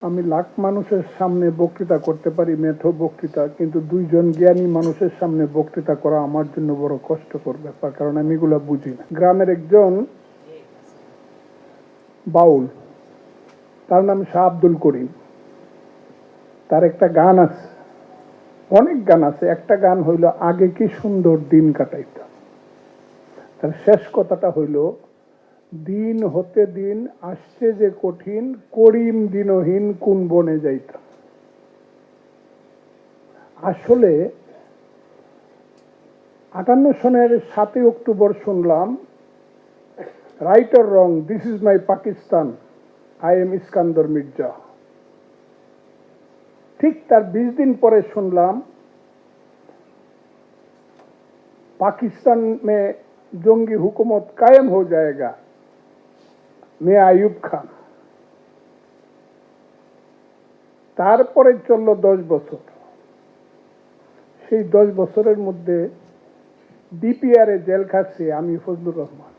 আমি লাখ মানুষের সামনে বক্তৃতা করতে পারি, মেঠো বক্তৃতা, কিন্তু দুইজন জ্ঞানী মানুষের সামনে বক্তৃতা করা আমার জন্য বড় কষ্টকর ব্যাপার, কারণ আমি এগুলো বুঝি না। গ্রামের একজন বাউল, তার নাম শাহ আব্দুল করিম। তার একটা গান আছে, অনেক গান আছে, একটা গান হইল আগে কি সুন্দর দিন কাটাইতাম। তার শেষ কথাটা হইল, দিন হতে দিন আসছে যে কঠিন, করিম দিনহীন কোন বনে যাইতাম। আসলে 58 সনের 7 অক্টোবর শুনলাম, right or wrong, this is my Pakistan, I am Iskander Mirza. ঠিক তার 20 দিন পরে শুনলাম, पाकिस्तान में जंगी हुकूमत कायम हो जाएगा, मैं आयुब खान। তারপরে চলল 10 বছর। সেই 10 বছরের মধ্যে ডিপিআরে জেল খাচ্ছি আমি, Fazlur Rahman.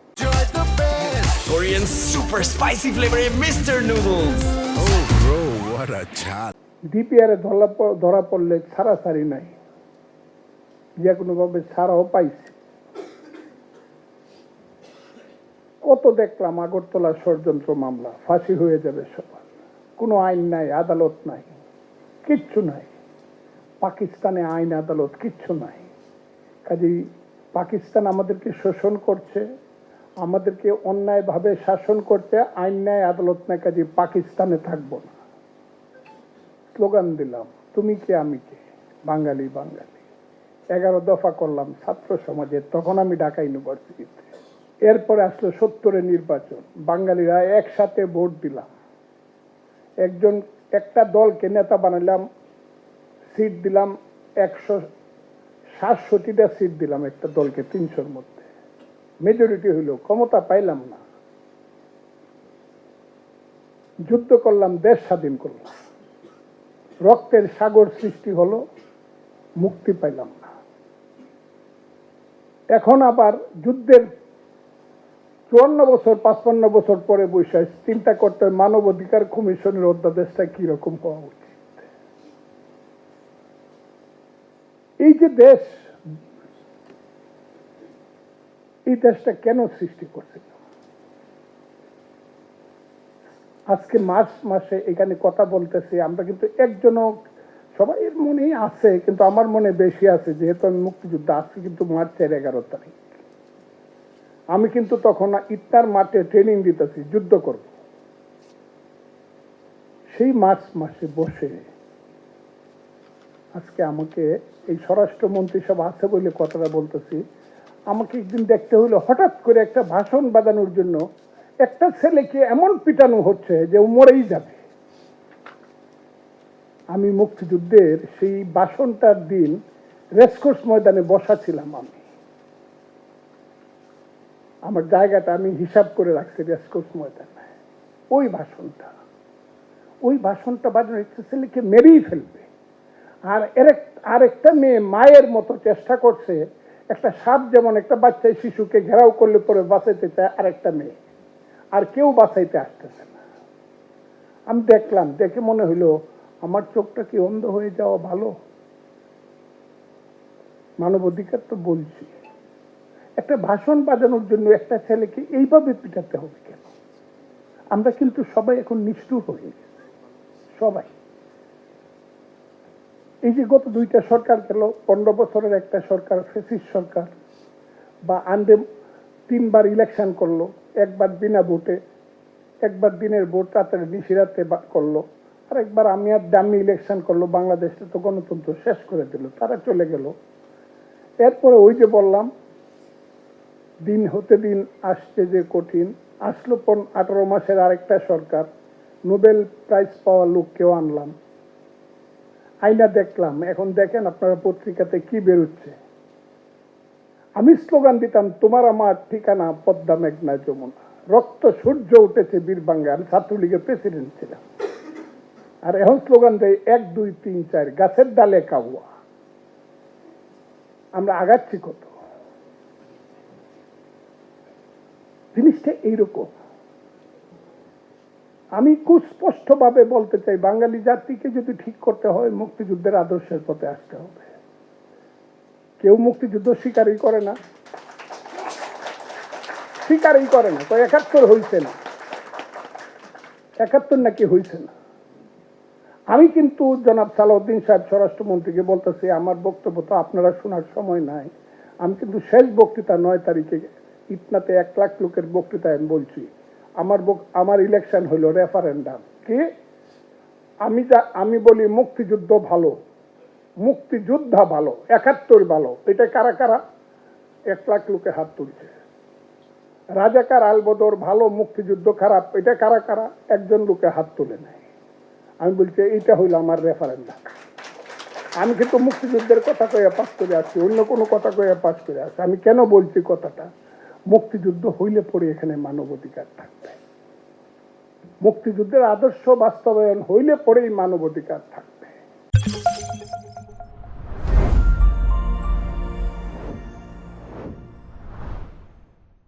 Korean super spicy flavor Mr. Noodles. Oh bro, what a chat. ডিপিআরে ধরা পড়লে ছাড়াছাড়ি নাই, যে কোনোভাবে ছাড়াও পাইছি। কত দেখলাম আগরতলা ষড়যন্ত্র মামলা, ফাঁসি হয়ে যাবে সবার, কোনো আইন নাই, আদালত নাই, কিচ্ছু নাই। পাকিস্তানে আইন আদালত কিচ্ছু নাই। কাজেই পাকিস্তান আমাদেরকে শোষণ করছে, আমাদেরকে অন্যায়ভাবে শাসন করছে, আইন নাই, আদালত নাই, কাজেই পাকিস্তানে থাকবো না। স্লোগান দিলাম, তুমি কে আমি কে, বাঙালি বাঙালি। 11 দফা করলাম ছাত্র সমাজের, তখন আমি ঢাকা ইউনিভার্সিটিতে। এরপরে আসলো 70-এর নির্বাচন, বাঙালিরা একসাথে ভোট দিলাম, একটা দলকে নেতা বানালাম, সিট দিলাম 167টা সিট দিলাম একটা দলকে 300-র মধ্যে। মেজরিটি হইল, ক্ষমতা পাইলাম না। যুদ্ধ করলাম, দেশ স্বাধীন করলাম, রক্তের সাগর সৃষ্টি হলো, মুক্তি পাইলাম না। এখন আবার যুদ্ধের 54 বছর 55 বছর পরে বসে চিন্তা করতে হয়, মানবাধিকার কমিশনের অধ্যাদেশটা কিরকম হওয়া উচিত। এই যে দেশ, এই দেশটা কেন সৃষ্টি করছিল? আজকে মার্চ মাসে এখানে কথা বলতেছি আমরা, কিন্তু একজনও, সবাই মনেই আছে, কিন্তু আমার মনে বেশি আছে, যেহেতু আমি মুক্তিযুদ্ধ আসছি কিন্তু মার্চের 11 তারিখ। আমি কিন্তু তখন ইটনার মাঠে ট্রেনিং দিতেছি, যুদ্ধ করব। সেই মার্চ মাসে বসে আজকে আমাকে, এই স্বরাষ্ট্রমন্ত্রী সব আছে বলে কথাটা বলতেছি, আমাকে একদিন দেখতে হইলো, হঠাৎ করে একটা ভাষণ বাজানোর জন্য একটা ছেলেকে এমন পিটানো হচ্ছে যে ও মরেই যাবে। আমি মুক্তিযুদ্ধের সেই ভাষণটার দিন রেসকোর্স ময়দানে বসা ছিলাম। আমি আমার জায়গাটা আমি হিসাব করে রাখছি রেসকোর্স ময়দানে। ওই ভাষণটা বাজানো, একটা ছেলেকে মেরেই ফেলবে, আর আরেকটা মেয়ে মায়ের মতো চেষ্টা করছে, একটা সাপ যেমন একটা বাচ্চা শিশুকে ঘেরাও করলে পরে বাঁচাইতে চায়, আরেকটা মেয়ে, আর কেউ বাঁচাইতে আসতেছে না। আমি দেখলাম, দেখে মনে হইলো আমার চোখটা কি অন্ধ হয়ে যাওয়া ভালো? মানবাধিকার তো বলছি, একটা ভাষণ বাজানোর জন্য একটা ছেলেকে এইভাবে পিটাতে হবে কেন? আমরা কিন্তু সবাই এখন নিষ্ঠুর হয়ে গেছে, সবাই। এই যে গত 2টা সরকার গেল, 15 বছরের একটা সরকার, ফ্যাসিস্ট সরকার, বা 3বার ইলেকশন করলো, একবার বিনা ভোটে, একবার দিনের ভোট রাতের নিশিরাতে করলো, আর একবার আমি আর দামি ইলেকশন করলো। বাংলাদেশটা তো গণতন্ত্র শেষ করে দিল, তারা চলে গেল। এরপরে ওই যে বললাম, দিন হতে দিন আসছে যে কঠিন, আসলো 18 মাসের আরেকটা সরকার, নোবেল প্রাইজ পাওয়া লোককেও আনলাম, আইনা দেখলাম। এখন দেখেন আপনারা পত্রিকাতে কি বেরোচ্ছে। আমি স্লোগান দিতাম, তোমার আমার ঠিকানা পদ্মা মেঘনা যমুনা, রক্ত সূর্য উঠেছে বীরবাঙ্গে। আমি ছাত্রলীগের প্রেসিডেন্ট ছিলাম। আর এখন স্লোগান দেয় 1 2 3 4, গাছের ডালে কাউয়া। আমরা আগাচ্ছি কত? জিনিসটা এইরকম। আমি খুব স্পষ্টভাবে বলতে চাই, বাঙালি জাতিকে যদি ঠিক করতে হয় মুক্তিযুদ্ধের আদর্শের পথে আসতে হবে। কেউ মুক্তিযুদ্ধ স্বীকারই করে না, স্বীকারই করে না। তো ৭১ হয়েছে না, ৭১ নাকি হয়েছে না। আমি কিন্তু জনাব সালাউদ্দিন সাহেব স্বরাষ্ট্রমন্ত্রীকে বলতেছি, আমার বক্তব্য তো আপনারা শোনার সময় নাই। আমি কিন্তু শেষ বক্তৃতা ৯ তারিখে ইটনাতে ১ লাখ লোকের বক্তৃতায় আমি বলছি, আমার ইলেকশন হইল রেফারেন্ডাম। কি আমি বলি মুক্তিযুদ্ধ ভালো, মুক্তিযোদ্ধা ভালো, ৭১ ভালো। এটা কারা কারা? ১ লাখ লোকে হাত তুলছে। রাজাকার আলবদর ভালো, মুক্তিযুদ্ধ খারাপ, এটা কারা কারা? একজন লোকে হাত তুলে নেয়। আমি বলছি এইটা হইল আমার রেফারেন্ডাম। আমি কিন্তু মুক্তিযুদ্ধের কথা কয়ে পাস করে আসছি, অন্য কোনো কথা কয়ে পাস করে আসছি। আমি কেন বলছি কথাটা? মুক্তিযুদ্ধ হইলে পরে এখানে মানবাধিকার থাকবে, মুক্তিযুদ্ধের আদর্শ বাস্তবায়ন হইলে পরেই মানবাধিকার থাকবে।